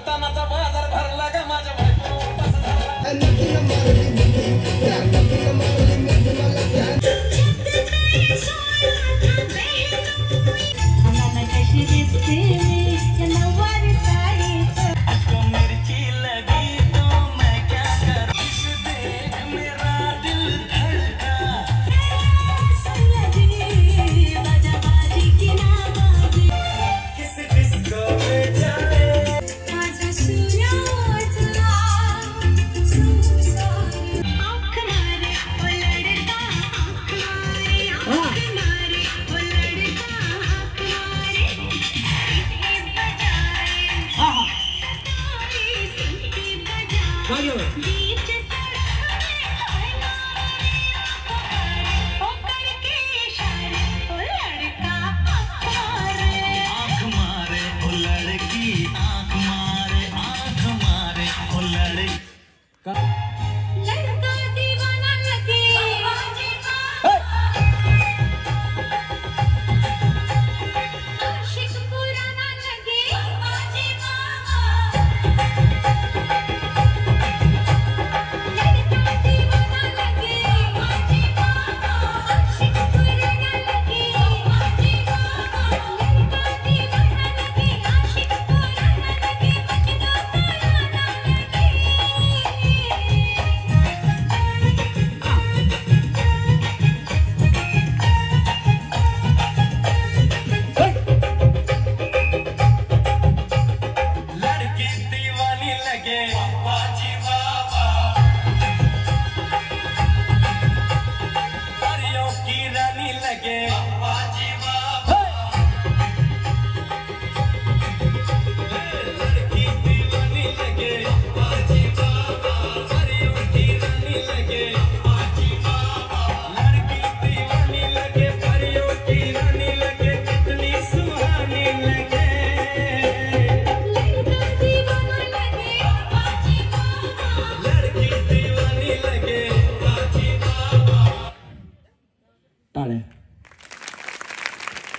तानाचा बाजार भरला का माझ्या बायको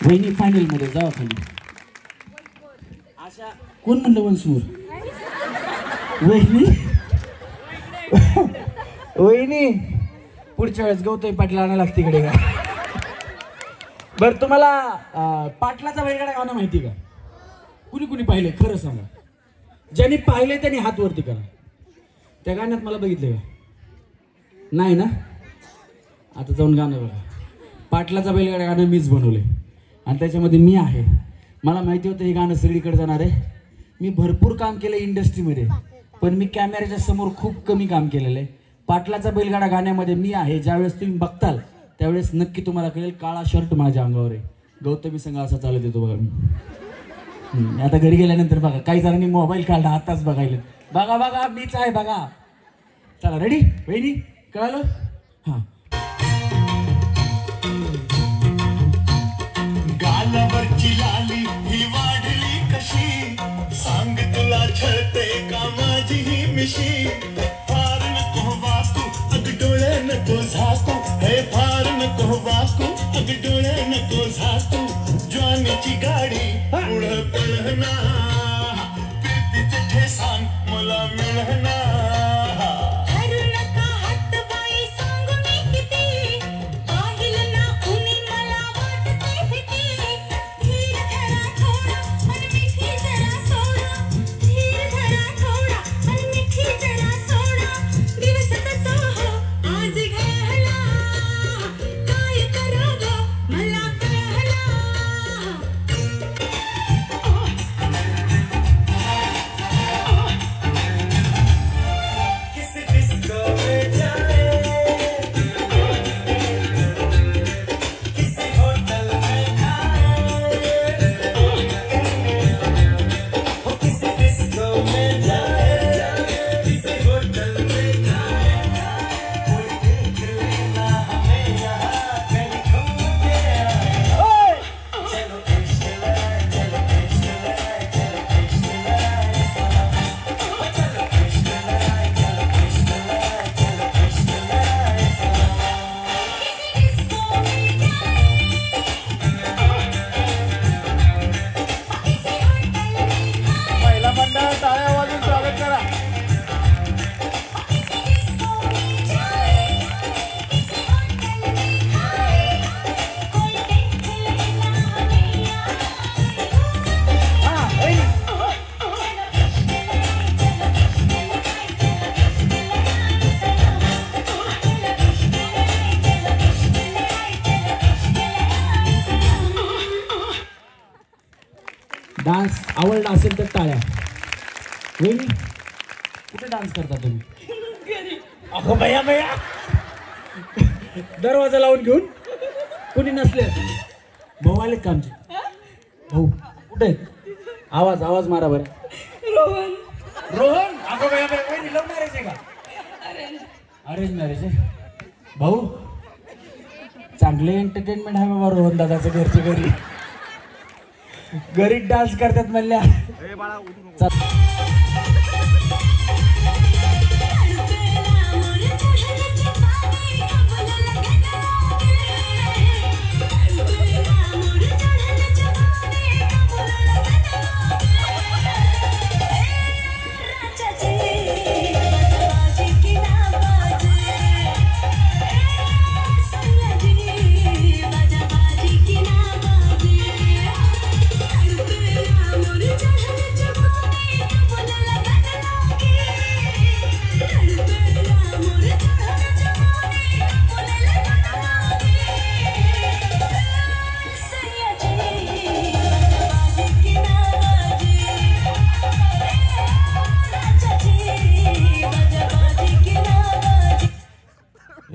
वहिनी फायनल मध्ये जावा खाली. आशा कोण म्हणलं वंशमूर वहिनी वहिनी पुढच्या वेळेस गौतमी पाटील आणायला लागते इकडे का. बरं तुम्हाला पाटलाचा बैलगाडा गाणं माहिती का? कुणी कुणी पाहिले खरं सांगा. ज्यांनी पाहिले त्यांनी हात वरती करा. त्या गाण्यात मला बघितलं का? नाही ना. आता जाऊन गाणं बघा. पाटलाचा बैलगाडा गाणं मीच बनवले आणि त्याच्यामध्ये मी आहे. मला माहिती होतं हे गाणं सगळीकडे जाणार आहे. मी भरपूर काम केलं इंडस्ट्रीमध्ये, पण मी कॅमेऱ्याच्या समोर खूप कमी काम केलेलं आहे. पाटलाचा बैलगाडा गाण्यामध्ये मी आहे. ज्यावेळेस तुम्ही बघताल त्यावेळेस नक्की तुम्हाला कळेल. काळा शर्ट माझ्या अंगावर आहे. गौतमी संघ असा चालत येतो बघा मी. आता घरी गेल्यानंतर बघा काही जणांनी मोबाईल काढला आताच बघायला. बघा बघा मीच आहे बघा. चला रेडी वहिनी कळालं? हां. गालावरची लाली ही वाढली कशी, सांग तुला छळते का माझी ही मिशी. फार नको वाकू अग डोळे नको झाकू, हे फार नको वाकू अग डोळे नको झाकू. ज्वानीची गाडी पुढं पळहना, प्रीतीचे ठेसान मला मिळहना. डान्स आवडला असेल तर टाळ्या. वहिनी कुठे डान्स करता तुम्ही? अगो भैया भैया दरवाजा लावून घेऊन कुणी नसले भाऊ आले का आमचे? भाऊ कुठे आहेत? आवाज आवाज मारा बरं. रोहन. रोहन अगो भैया भैया वहिनी लव्ह मॅरेज आहे का? अरेंज मॅरेज आहे. भाऊ चांगले एंटरटेनमेंट आहे बाबा रोहन दादाचं घरचे घरी. घरी डान्स करतात म्हणल्या.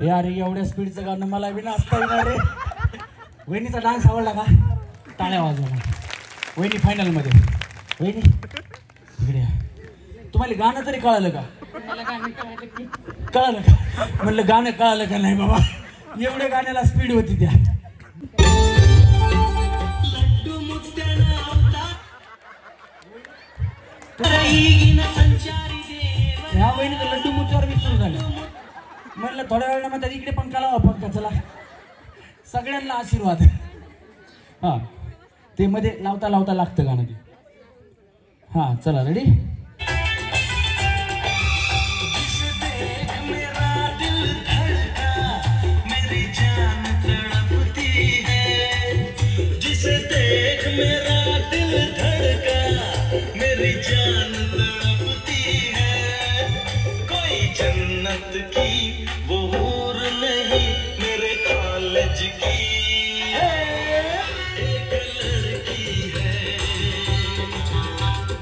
यार एवढ्या स्पीडचं गाणं मला बी नाचता येणार रे. वहिनीचा डान्स आवडला का? टाळ्या वाजवा. वहिनी फायनलमध्ये. वहिनी इकडे या. तुम्हाला गाणं तरी कळालं का? कळालं का? म्हणलं गाणं कळालं का नाही बाबा. एवढ्या गाण्याला स्पीड होती त्या. ह्या वहिनीचं लड्डू मुच्चावर बी सुरू झालं. म्हणलं थोड्या वेळा म्हणतात इकडे पंखा लावा पंखा. चला सगळ्यांना आशीर्वाद. हां ते मध्ये लावता लावता लागतं गाणं ते. हां चला रेडी. जन्नत की वो हूर नहीं मेरे कॉलेज की एक लड़की है.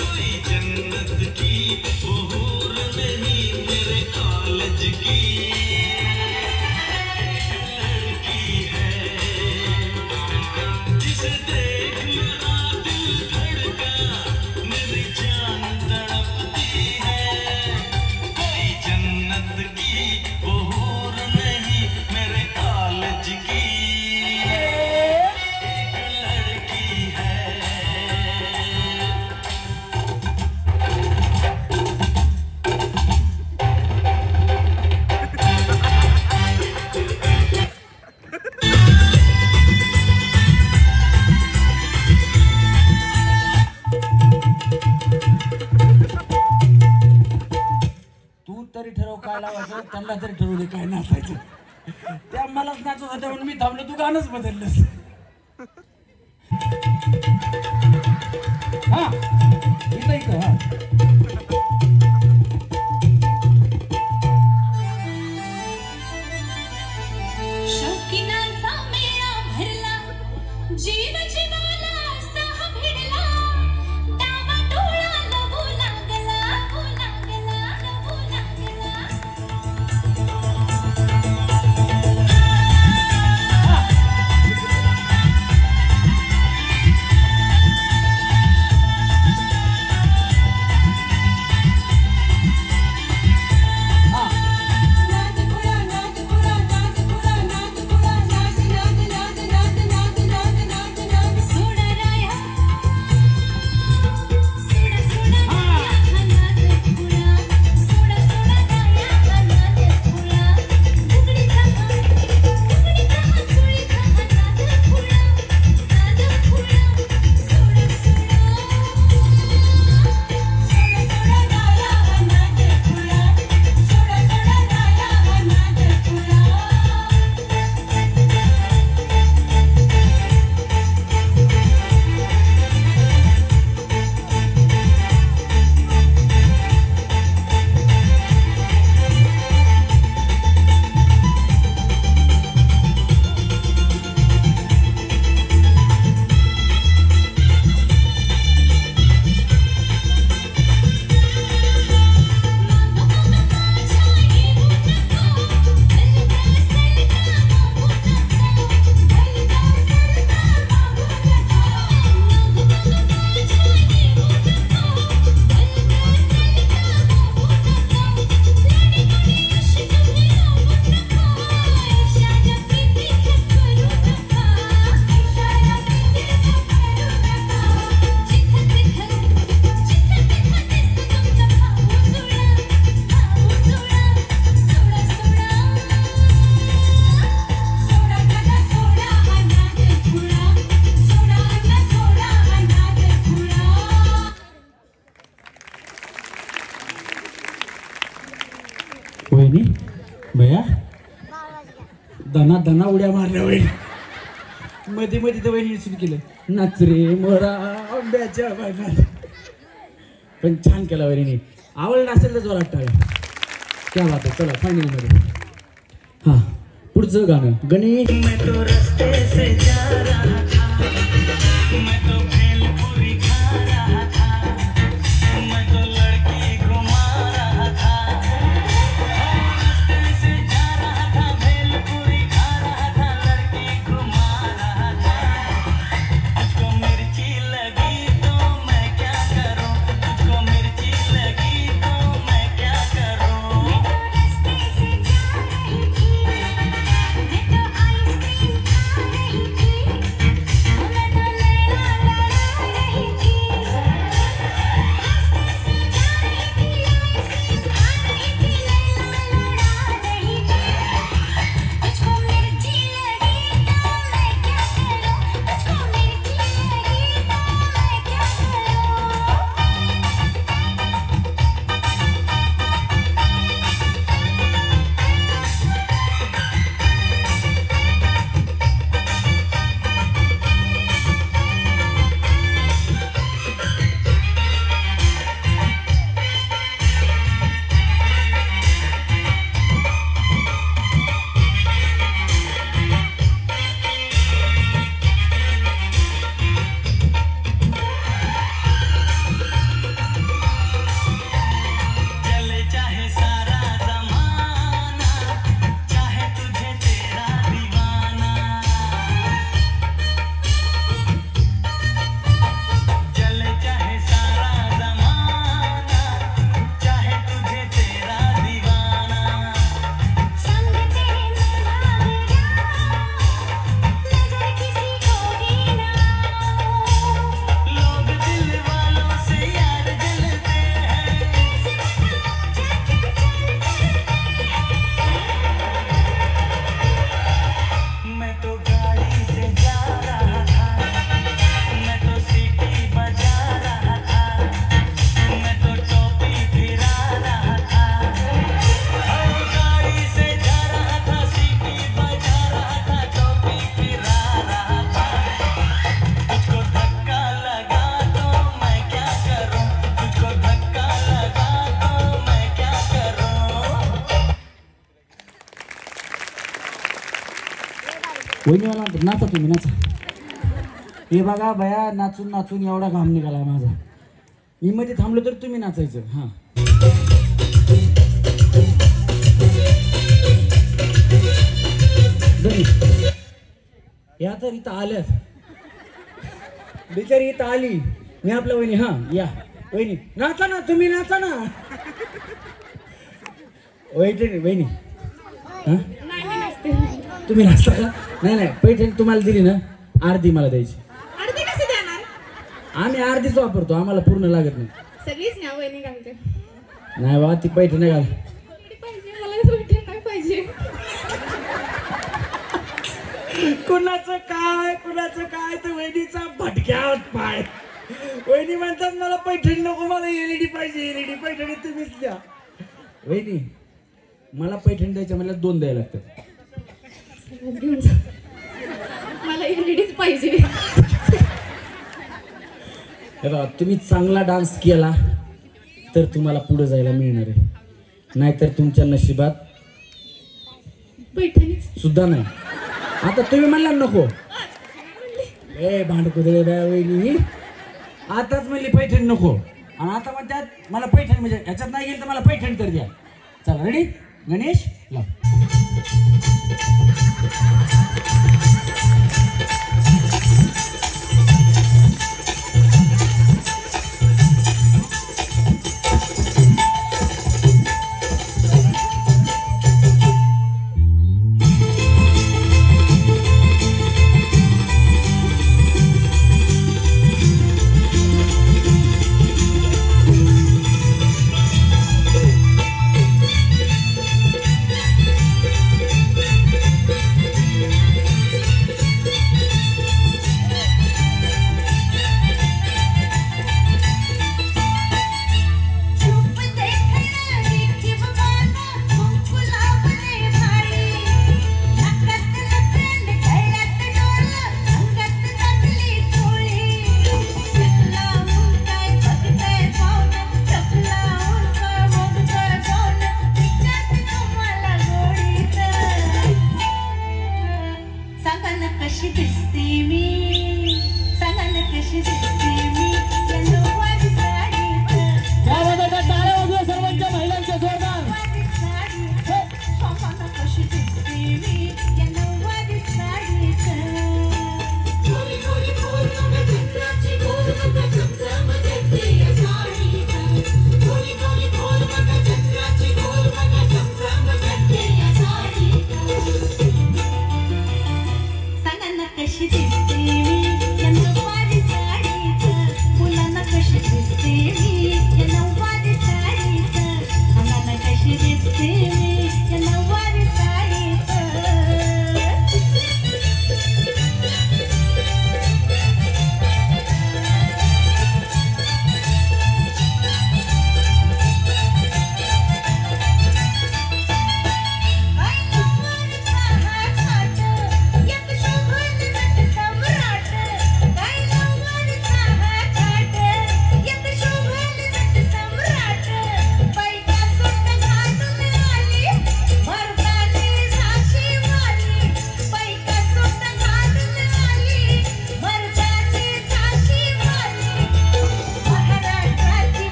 कोई जन्नत की वो हूर नहीं मेरे कॉलेज की एक लड़की है. जिसे देख मेरा दिल धड़का मेरी जान तड़पती है. जन्नत की वो हूर नहीं मेरे कॉलेज की एक लड़की है. तू तरी ठरव काय लावायचं. त्यांना तरी ठरवू दे काय नाचायचं. त्या मलाच नाचत होत्या म्हणून मी थांबलो. तू गाणंच बदललंस. हा इथं इथं. हा शौकीनांचा मेळा भरला. जीव जीवाला सह भिडला. डावा डोळा लवू लागला. लवू लागला. लवू लागला. भैया दना उड्या मारल्या वहिनी. मध्ये तर वहिनी सुरू केलं नाच रे मोरा आंब्याच्या बागात. पण छान केला वहिनी. आवडलं असेल तर जोरात टाळ्या. क्या बात आहे. चला फायनल मध्ये. हा पुढचं गाणं गणेश. मैं तो रास्ते से जा रहा था, मैं तो भेलपुरी खा रहा था, मैं तो लड़की घुमा रहा था, रास्ते से जा रहा था, भेलपुरी खा रहा था, लड़की घुमा रहा था. तुझको मिर्ची लगी तो मैं क्या करूं, तुझको मिर्ची लगी तो मैं क्या करूं. मैं तो रास्ते से जा रही थी, मैं तो आइसक्रीम खा रही थी, मैं तो लैला लड़ा रही थी. रास्ते से जा रही थी, आइसक्रीम खा रही थी, लैला लड़ा रही थी. तुझको मिर्ची लगी तो मैं क्या करूं, तुझको मिर्ची लगी तो मैं क्या चले चाहे सारा ज़माना, चाहे तुझे तेरा दीवाना. चले चाहे सारा ज़माना, चाहे तुझे तेरा दीवाना. संग तेरे मैं भाग जाऊं, नजर किसी को भी ना आऊं. लोग दिल वालों से यार जलते हैं, कैसे बताऊं क्या क्या चलते हैं. मैं तो गाड़ी से जा रहा था, मैं तो सीटी बजा रहा था, मैं तो टोपी फिरा रहा था. गाड़ी से जा रहा था, सीटी बजा रहा था, टोपी फिरा रहा था. तुझको धक्का लगा तो मैं क्या करूं, तुझको धक्का लगा तो मैं क्या करूं. वहिनी मला म्हणतात नाचा तुम्ही नाचा. हे बघा बया नाचून नाचून एवढा घाम निघाला माझा. मी मध्ये थांबलो तर तुम्ही नाचायचं. हा गणेश. या तर इथं आल्यात बिचारी इथं आली. मी आपल्या वहिनी. हा या वहिनी नाचा ना तुम्ही नाचा ना. वहिनी हा तुम्ही नाचता का. नाही पैठणी तुम्हाला दिली ना अर्धी मला द्यायची. अर्धे कसे देणार. आम्ही अर्धीच वापरतो आम्हाला पूर्ण लागत नाही. सगळीच न्या वहिनी घालते. नाही बा ती पैठणी घाल. पाहिजे मला पैठणी नाही पाहिजे. कुणाचं काय तर वहिनीचा भटक्यात पाय. वहिनी म्हणतात मला पैठणी नको मला एलईडी पाहिजे. एलईडी पैठणी तुम्हीच द्या. वहिनी मला पैठणी द्यायच्या मला 2 द्यायला लागतात. घेऊन जा. मला एलईडीच पाहिजे. हे बघा तुम्ही चांगला डान्स केला तर तुम्हाला पुढे जायला मिळणार आहे. नाहीतर तुमच्या नशिबात पैठणीच सुद्धा नाही. आता तुम्ही म्हणला नको. ए भांडकुदळे बाय वहिनी आताच म्हणली पैठणी नको आणि आता म्हणतात मला पैठणी म्हणजे ह्याच्यात नाही गेलं तर मला पैठणी तर द्या. चला रेडी गणेश लाव.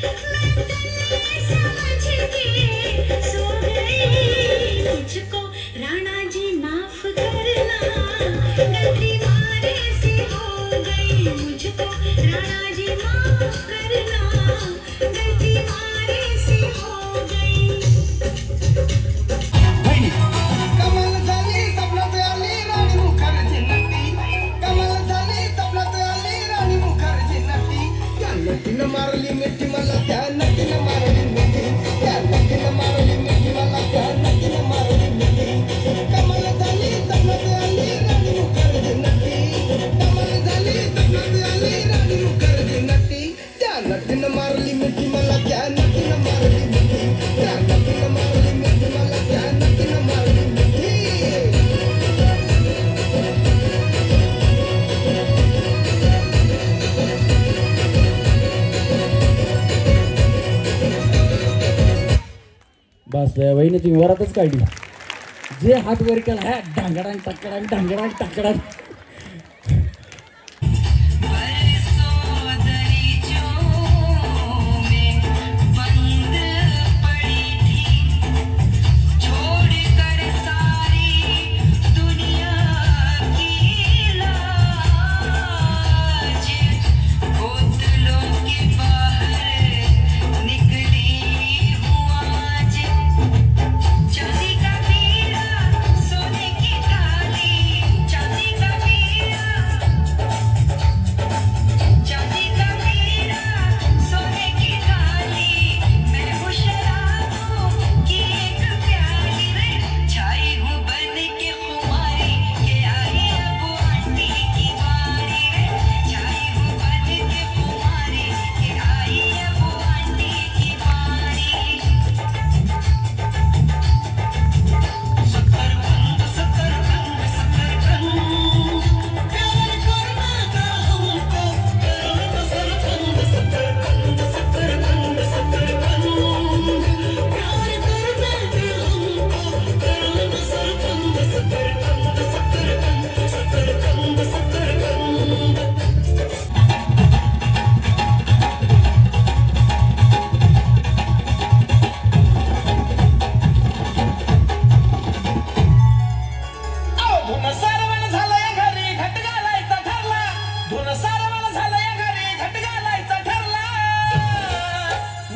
समझ के सो गई मुझको राणा जी माफ करना गलती मारे से हो गई मुझको राणा जी माफ करना गलती मारे से हो गई कमाल झाली स्वप्नात आली राणी मुखर्जी नटी कमाल झाली स्वप्नात आली राणी मुखर्जी नटी त्या नटीनं मारली मिठी मला त्या नटीनं मारली मिठी त्या नटीनं मारली मिठी मला त्या नटीनं मारली मिठी कमाल झाली स्वप्नात आली राणी मुखर्जी नटी कमाल झाली स्वप्नात आली राणी मुखर्जी नटी त्या नटीनं मारली मिठी मला त्या नटीनं मारली मिठी त्या नटीनं मारली मिठी मला त्या नटीनं मारली मिठी बस वहिनी तुम्ही वरातच काढली जे हात वर केला ह्या ढांगडांग टाकडांग ढांगडांग टाकडांग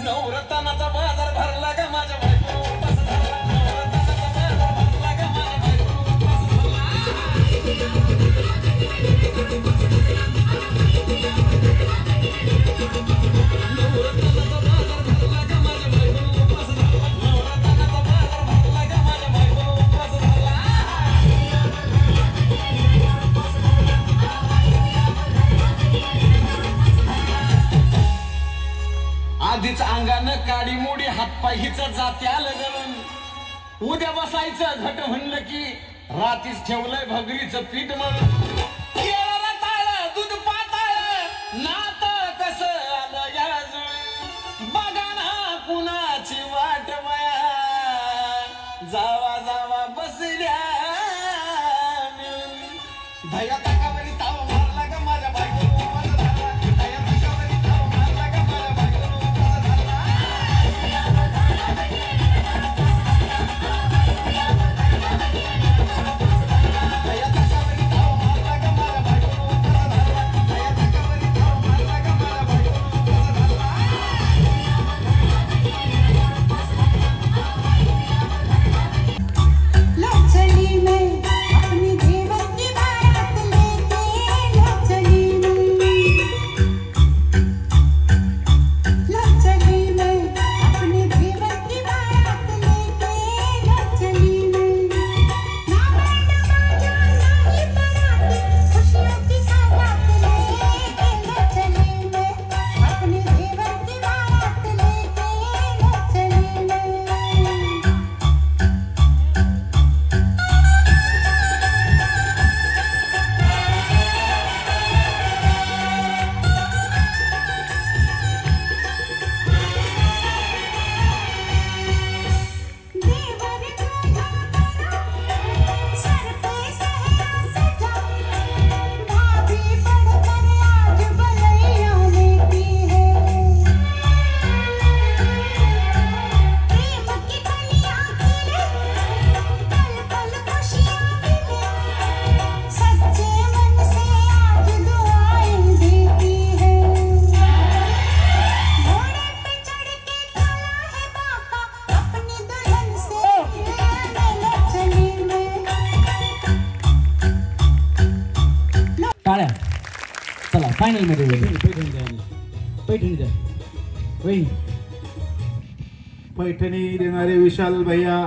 नवरत्नाचा बाजार भरला का माझ्या बायको उपास धरला नवरत्नाचा बाजार भरला का माझ्या बायको उपास धरला नवरत्नाचा बाजार भरला का माझ्या बायको उपास धरला आधीच अंगानं काडी मोडी हातपाय हिच जात्याल गळून उद्या बसायचं घट म्हणलं की रातीच ठेवलंय भगरीचं पीठ म्हणून केळं रताळं, दूध पाताळ नात कसं आलं या जुळून बघा ना कुणाची वाट माया जावा जावा बसल्या मिळून धया ताकावरी ताव मारला का माझ्या बायको उपास धरला धया ताकावरी ताव मारला का माझ्या बायको उपास धरला धया ताकावरी ताव मारला का माझ्या बायको उपास धरला धया ताकावरी ताव मारला का माझ्या बायको उपास धरला फायनल मध्ये पैठणी द्या पैठणी द्या वहिनी. पैठणी देणारे विशाल भैया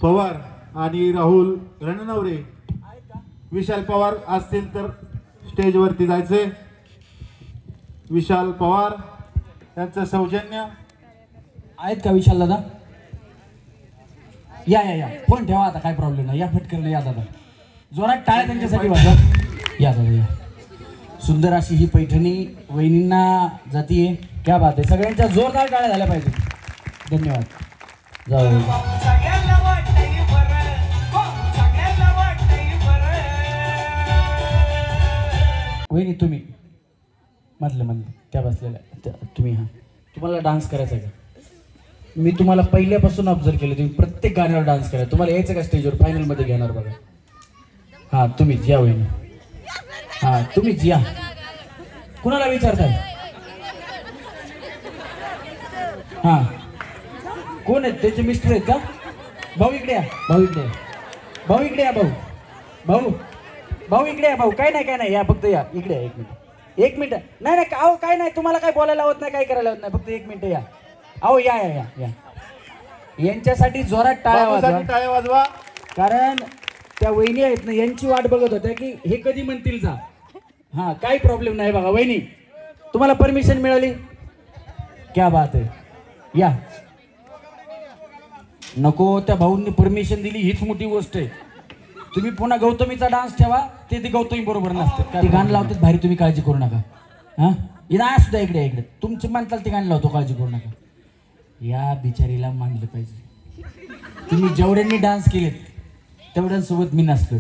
पवार आणि राहुल रणनवरे. विशाल पवार असतील तर स्टेजवरती जायचे. विशाल पवार त्यांचं सौजन्य. आहेत का विशाल दादा? या या या फोन ठेवा आता, काय प्रॉब्लेम नाही. या फटकन या दादा, जोरात टाळ्या त्यांच्यासाठी वाजवा. या दादा या. सुंदर अशी ही पैठणी वहिनींना जातीये. क्या बात आहे. सगळ्यांच्या जोरदार टाळ्या झाल्या पाहिजे. धन्यवाद. जाऊ वहिनी तुम्ही मधलं त्या बसलेल्या तुम्ही. हा तुम्हाला डान्स करायचा आहे का? मी तुम्हाला पहिल्यापासून ऑब्झर्व केलं, तुम्ही प्रत्येक गाण्यावर डान्स करा. तुम्हाला यायचं का स्टेजवर? फायनल मध्ये घेणार बघा. हा तुम्हीच या वहिनी. हा तुम्हीच या. कुणाला विचारताय? हा कोण आहेत? त्याचे मिस्टर आहेत का? भाऊ इकडे या. भाऊ इकडे या. भाऊ इकडे या. भाऊ भाऊ भाऊ इकडे या. भाऊ काय नाही काय नाही या, फक्त या इकडे या. 1 मिनिट 1 मिनिट. नाही नाही अहो काय नाही, तुम्हाला काय बोलायला होत नाही, काय करायला होत नाही, फक्त 1 मिनिट या. अहो या या या या. यांच्यासाठी जोरात टाळ्या वाजवा. टाळ्या वाजवा. कारण त्या वहिनी आहेत ना, यांची वाट बघत होत्या की हे कधी म्हणतील जा. हा काही प्रॉब्लेम नाही बघा. वहिनी तुम्हाला परमिशन मिळाली. क्या बात आहे. या. नको त्या भाऊंनी परमिशन दिली हीच मोठी गोष्ट आहे. तुम्ही पुन्हा गौतमीचा डान्स ठेवा, ते गौतमी बरोबर नसते. ते गाणं लावतात भारी, तुम्ही काळजी करू नका. हा ना सुद्धा इकडे इकडे तुमचे म्हणताल ते गाणं लावतो, काळजी करू नका. या बिचारीला मानलं पाहिजे. तुम्ही जेवढ्यांनी डान्स केलेत तेवढ्यांसोबत मी नाचतोय,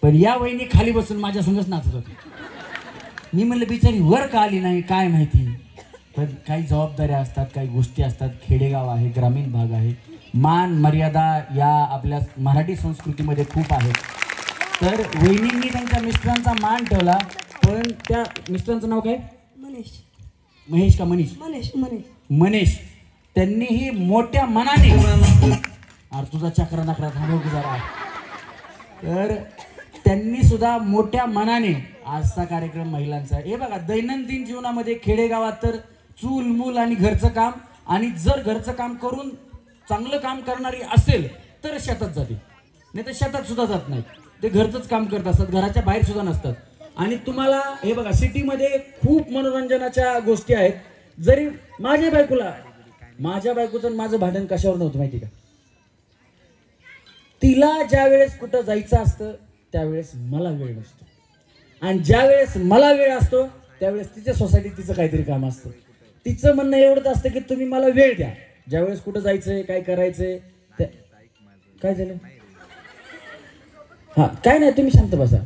पण या वहिनी खाली बसून माझ्या संगच नाचत होते. मी म्हणलं बिचारी वर का आली नाही काय माहिती, पण काही जबाबदाऱ्या असतात, काही गोष्टी असतात. खेडेगाव आहे, ग्रामीण भाग आहे, मान मर्यादा या आपल्या मराठी संस्कृतीमध्ये खूप आहेत. तर वहिनींनी त्यांच्या मिस्टरांचा मान ठेवला. पण त्या मिस्टरांचं नाव काय? मनीष. महेश का मनीष? मनीष मनीष मनीष. त्यांनीही मोठ्या मनाने, अरे तुझा चक्र नकरा थांबव की जरा. तर त्यांनी सुद्धा मोठ्या मनाने आजचा कार्यक्रम महिलांचा. हे बघा दैनंदिन जीवनामध्ये खेडेगावात तर चूल मूल आणि घरचं काम, आणि जर घरचं काम करून चांगलं काम करणारी असेल तर शेतात जाते, नाही तर शेतात सुद्धा जात नाही. ते घरचंच काम करत असतात, घराच्या बाहेर सुद्धा नसतात. आणि तुम्हाला हे बघा सिटीमध्ये खूप मनोरंजनाच्या गोष्टी आहेत. जरी माझ्या बायकोचं माझं भांडण कशावर नव्हतं माहिती का? तिला ज्या वेळेस कुठं जायचं असतं त्यावेळेस मला वेळ नसतो, आणि ज्या वेळेस मला वेळ असतो त्यावेळेस तिच्या सोसायटीत तिचं काहीतरी काम असतं. तिचं म्हणणं एवढंच असतं की तुम्ही मला वेळ द्या. ज्यावेळेस कुठं जायचंय, काय करायचंय, काय झालं? हा काय नाही, तुम्ही शांत बसा.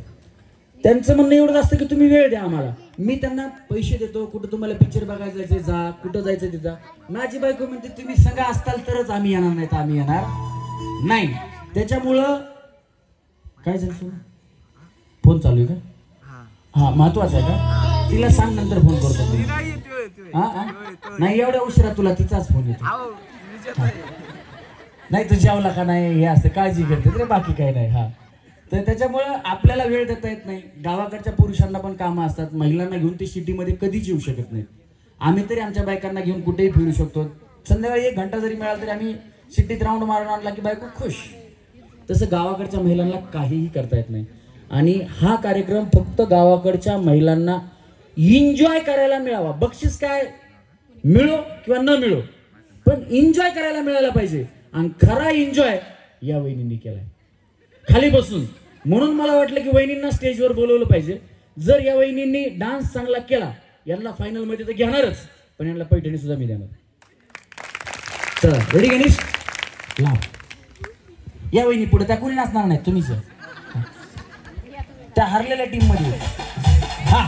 त्यांचं म्हणणं एवढंच असतं की तुम्ही वेळ द्या आम्हाला. मी त्यांना पैसे देतो, कुठं तुम्हाला पिक्चर बघायला जायचंय जा, कुठं जायचं तिथं. माझी बायको म्हणते तुम्ही सगळं असताल तरच आम्ही येणार, नाही तर आम्ही येणार नाही. त्याच्यामुळं काय झालं? फोन चालू आहे का? हा महत्वाचा आहे का? तिला सांग नंतर फोन करतो. हा नाही एवढ्या उशिरा तुला तिचाच फोन येतो. नाही तू जेवला का नाही हे असतं, काळजी करते रे, बाकी काही नाही. हा तर त्याच्यामुळं आपल्याला वेळ देता येत नाही. गावाकडच्या पुरुषांना पण कामं असतात, महिलांना घेऊन ते सिटीमध्ये कधीच येऊ शकत नाही. आम्ही तरी आमच्या बायकांना घेऊन कुठेही फिरू शकतो. संध्याकाळी 1 घंटा जरी मिळाला तरी आम्ही सिटीत राऊंड मारून आणला की बायको खुश. तसं गावाकडच्या महिलांना काहीही करता येत नाही. आणि हा कार्यक्रम फक्त गावाकडच्या महिलांना एन्जॉय करायला मिळावा. बक्षीस काय मिळो किंवा न मिळो, पण एन्जॉय करायला मिळायला पाहिजे. आणि खरा एन्जॉय या वहिनींनी केलाय खाली बसून. म्हणून मला वाटलं की वहिनींना स्टेजवर बोलवलं पाहिजे. जर या वहिनींनी डान्स चांगला केला, यांना फायनल मध्ये तर घेणारच, पण यांना पैठणी सुद्धा मी देणार. चला रेडी गणेश लाव. या वहिनी पुढे त्या कोणी नाचणार नाही, तुम्हीच त्या हरलेल्या टीम मध्ये. हा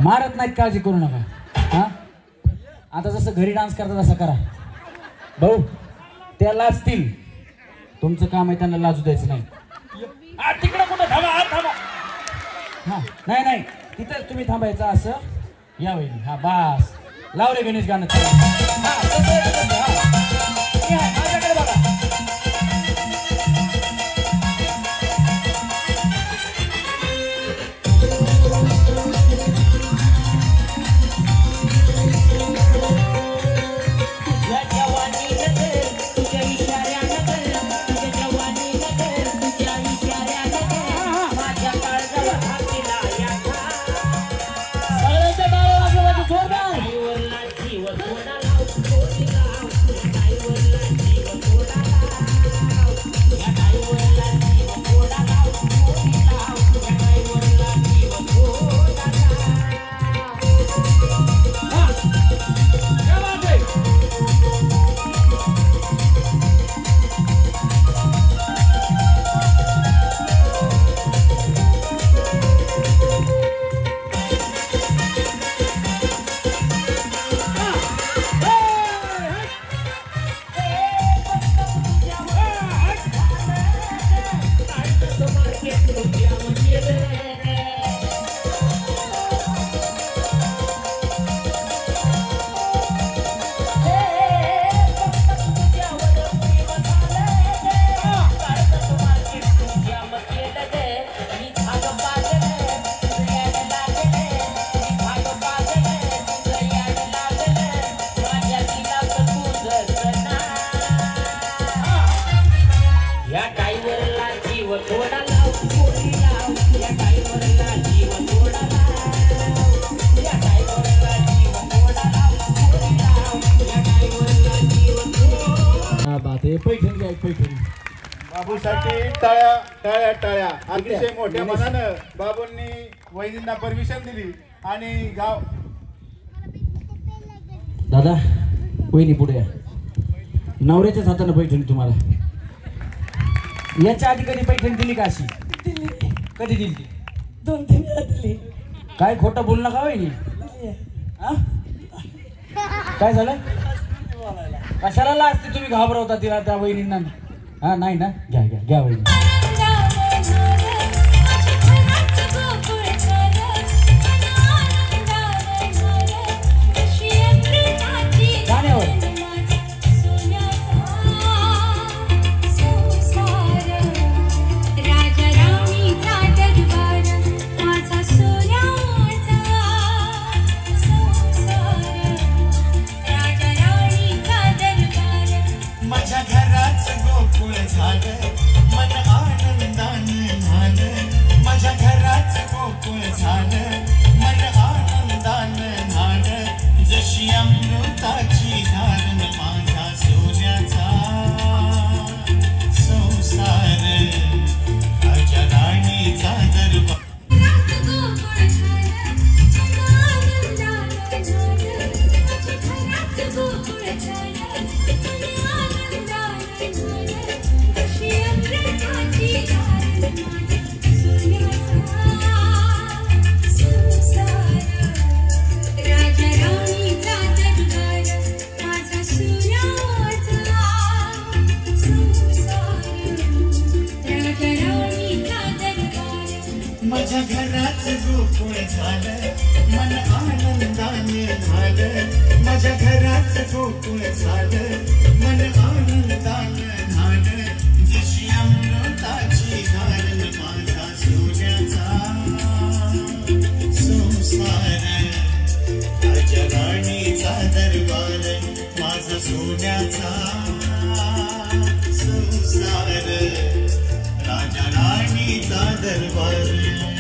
मारत नाहीत, काळजी करू नका. हा आता जसं घरी डान्स करता तसं करा भाऊ. त्या लाजतील, तुमचं काम आहे त्यांना लाजू द्यायचं नाही. तिकडं कुठं थांबा. हा नाही नाही तिथंच तुम्ही थांबायचं असं. या वहिनी हा बास लाव रे गणेश गाणं. माझ्याकडे बघा. बाबूसाठी टाळ्या टाळ्या टाळ्या. अतिशय मोठ्या मनानं बाबूंनी वहिनींना परमिशन दिली आणि गाव. दादा वहिनी पुढे या. नवऱ्याच्याच हातानं पैठणी तुम्हाला. याच्या आधी कधी पैठणी दिली का अशी? कधी दिली ती? 2-3 वेळा दिली. काय खोटं बोल नका वहिनी. काय झालं? कशाला लाजते तुम्ही, घाबरवता तिला त्या वहिनींना? हा नाही ना, घ्या घ्या घ्या वहिनी. माझ्या घराचं गोकुळ झालं, मन आनंदाने झालं. माझ्या घराचं गोकुळ झालं, मन आनंदाने झालं. जशी अमृताची धारण माझ्या सोन्याचा संसार, राजा राणीचा दरबार. माझ्या घराचं गोकुळ झालं, मन आनंदाने झालं. माझ्या घराचं गोकुळ झालं, मन आनंदाने झालं. जशी अमृताची धारण माझ्या सोन्याचा संसार, राजा राणीचा दरबार. माझा सोन्याचा संसार, राजा राणीचा दरबार.